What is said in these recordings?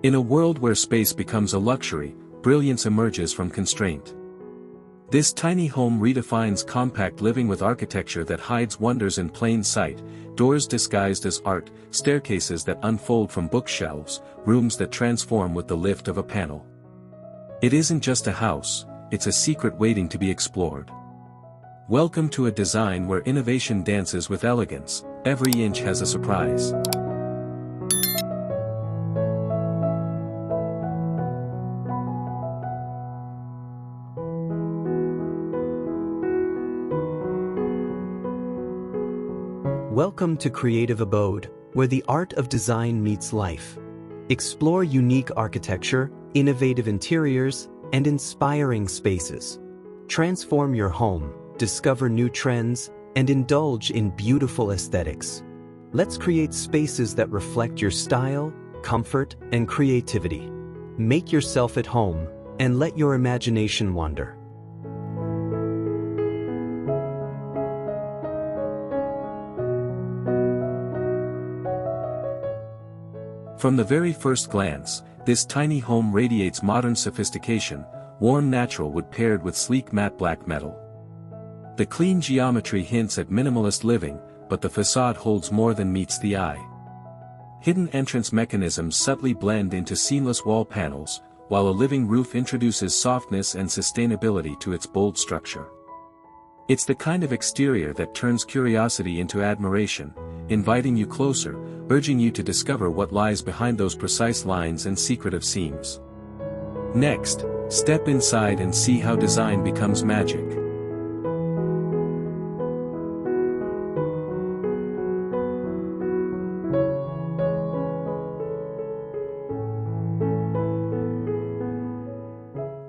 In a world where space becomes a luxury, brilliance emerges from constraint. This tiny home redefines compact living with architecture that hides wonders in plain sight, doors disguised as art, staircases that unfold from bookshelves, rooms that transform with the lift of a panel. It isn't just a house, it's a secret waiting to be explored. Welcome to a design where innovation dances with elegance. Every inch has a surprise. Welcome to Creative Abode, where the art of design meets life. Explore unique architecture, innovative interiors, and inspiring spaces. Transform your home, discover new trends, and indulge in beautiful aesthetics. Let's create spaces that reflect your style, comfort, and creativity. Make yourself at home, and let your imagination wander. From the very first glance, this tiny home radiates modern sophistication, warm natural wood paired with sleek matte black metal. The clean geometry hints at minimalist living, but the facade holds more than meets the eye. Hidden entrance mechanisms subtly blend into seamless wall panels, while a living roof introduces softness and sustainability to its bold structure. It's the kind of exterior that turns curiosity into admiration, inviting you closer, urging you to discover what lies behind those precise lines and secretive seams. Next, step inside and see how design becomes magic.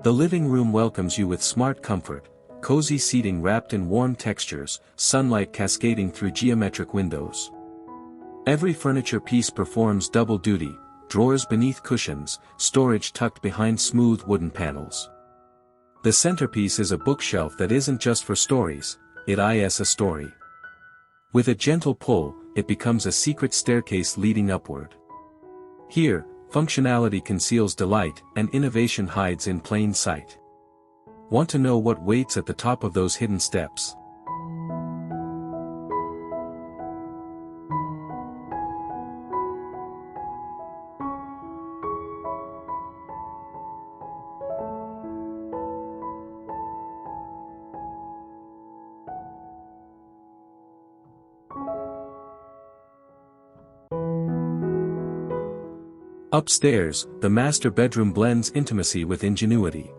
The living room welcomes you with smart comfort, cozy seating wrapped in warm textures, sunlight cascading through geometric windows. Every furniture piece performs double duty, drawers beneath cushions, storage tucked behind smooth wooden panels. The centerpiece is a bookshelf that isn't just for stories, it is a story. With a gentle pull, it becomes a secret staircase leading upward. Here, functionality conceals delight, and innovation hides in plain sight. Want to know what waits at the top of those hidden steps? Upstairs, the master bedroom blends intimacy with ingenuity.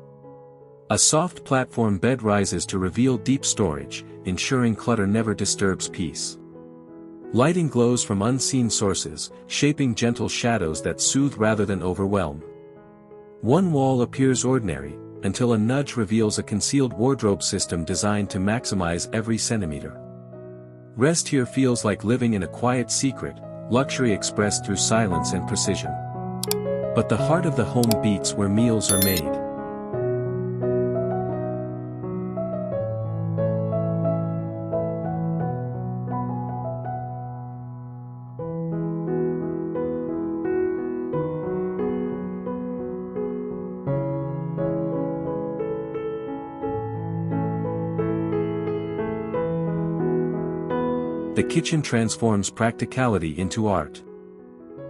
A soft platform bed rises to reveal deep storage, ensuring clutter never disturbs peace. Lighting glows from unseen sources, shaping gentle shadows that soothe rather than overwhelm. One wall appears ordinary, until a nudge reveals a concealed wardrobe system designed to maximize every centimeter. Rest here feels like living in a quiet secret, luxury expressed through silence and precision. But the heart of the home beats where meals are made. The kitchen transforms practicality into art.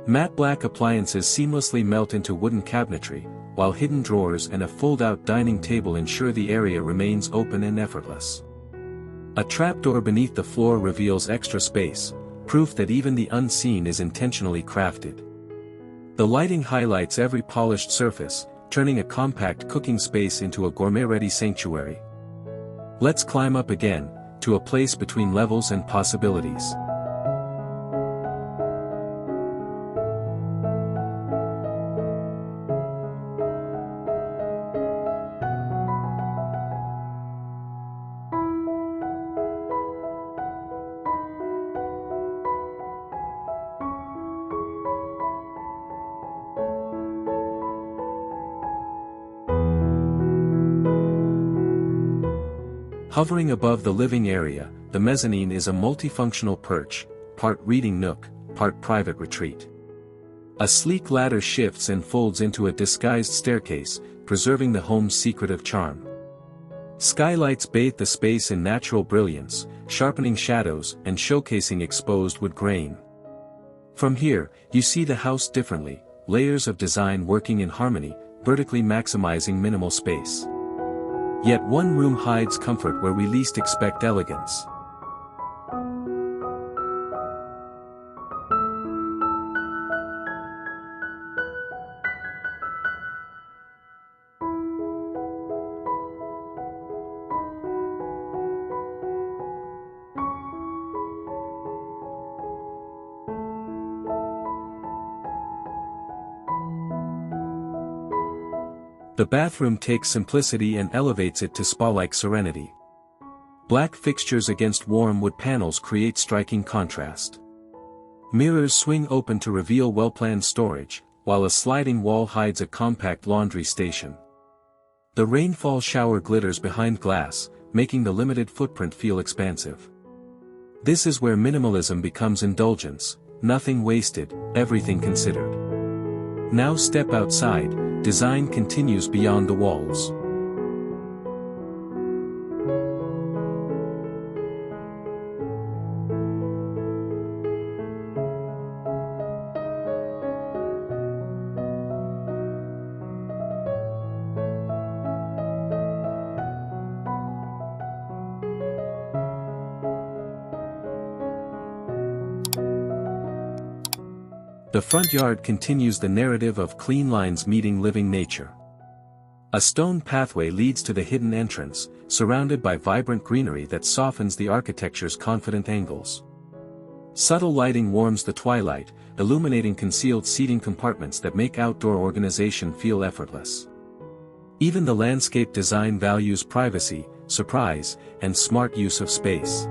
Matte black appliances seamlessly melt into wooden cabinetry, while hidden drawers and a fold-out dining table ensure the area remains open and effortless. A trapdoor beneath the floor reveals extra space, proof that even the unseen is intentionally crafted. The lighting highlights every polished surface, turning a compact cooking space into a gourmet-ready sanctuary. Let's climb up again, to a place between levels and possibilities. Hovering above the living area, the mezzanine is a multifunctional perch, part reading nook, part private retreat. A sleek ladder shifts and folds into a disguised staircase, preserving the home's secretive charm. Skylights bathe the space in natural brilliance, sharpening shadows and showcasing exposed wood grain. From here, you see the house differently, layers of design working in harmony, vertically maximizing minimal space. Yet one room hides comfort where we least expect elegance. The bathroom takes simplicity and elevates it to spa-like serenity. Black fixtures against warm wood panels create striking contrast. Mirrors swing open to reveal well-planned storage, while a sliding wall hides a compact laundry station. The rainfall shower glitters behind glass, making the limited footprint feel expansive. This is where minimalism becomes indulgence, nothing wasted, everything considered. Now step outside. Design continues beyond the walls. The front yard continues the narrative of clean lines meeting living nature. A stone pathway leads to the hidden entrance, surrounded by vibrant greenery that softens the architecture's confident angles. Subtle lighting warms the twilight, illuminating concealed seating compartments that make outdoor organization feel effortless. Even the landscape design values privacy, surprise, and smart use of space.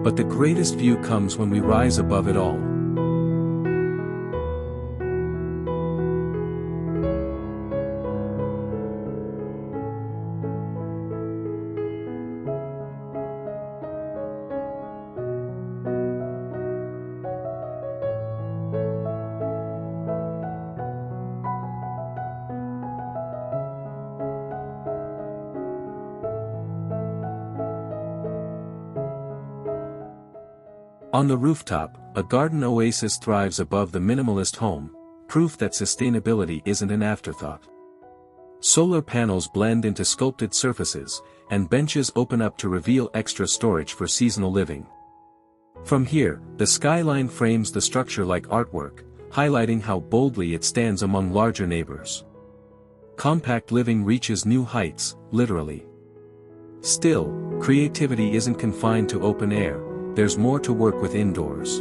But the greatest view comes when we rise above it all. On the rooftop, a garden oasis thrives above the minimalist home, proof that sustainability isn't an afterthought. Solar panels blend into sculpted surfaces, and benches open up to reveal extra storage for seasonal living. From here, the skyline frames the structure like artwork, highlighting how boldly it stands among larger neighbors. Compact living reaches new heights, literally. Still, creativity isn't confined to open air. There's more to work with indoors.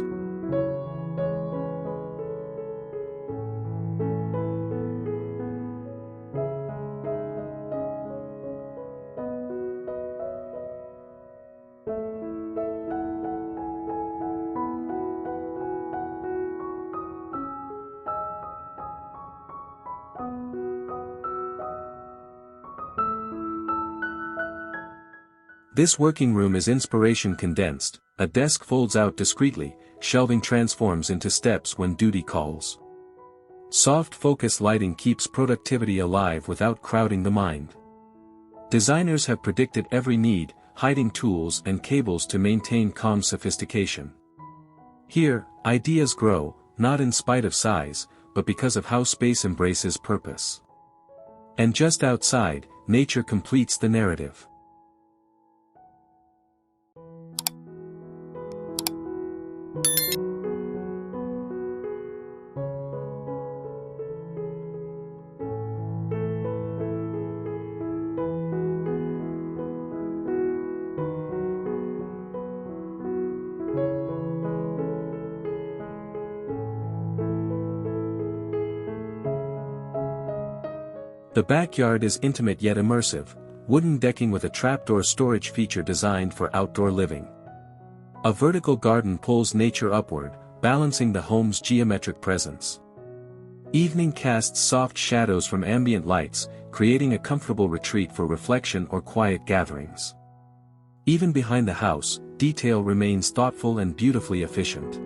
This working room is inspiration condensed. A desk folds out discreetly, shelving transforms into steps when duty calls. Soft focus lighting keeps productivity alive without crowding the mind. Designers have predicted every need, hiding tools and cables to maintain calm sophistication. Here, ideas grow, not in spite of size, but because of how space embraces purpose. And just outside, nature completes the narrative. The backyard is intimate yet immersive, wooden decking with a trapdoor storage feature designed for outdoor living. A vertical garden pulls nature upward, balancing the home's geometric presence. Evening casts soft shadows from ambient lights, creating a comfortable retreat for reflection or quiet gatherings. Even behind the house, detail remains thoughtful and beautifully efficient.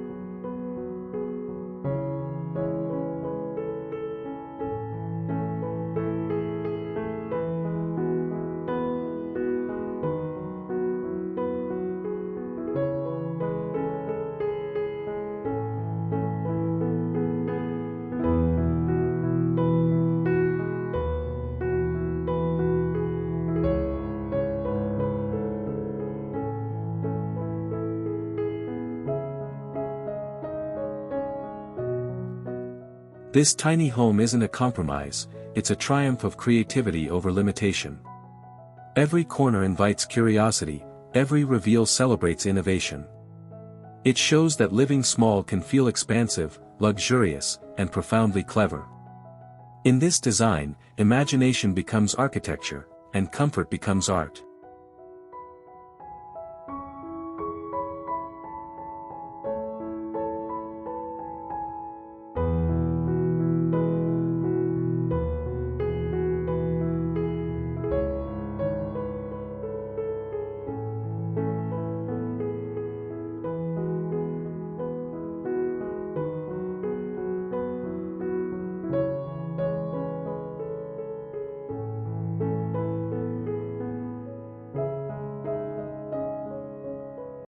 This tiny home isn't a compromise, it's a triumph of creativity over limitation. Every corner invites curiosity, every reveal celebrates innovation. It shows that living small can feel expansive, luxurious, and profoundly clever. In this design, imagination becomes architecture, and comfort becomes art.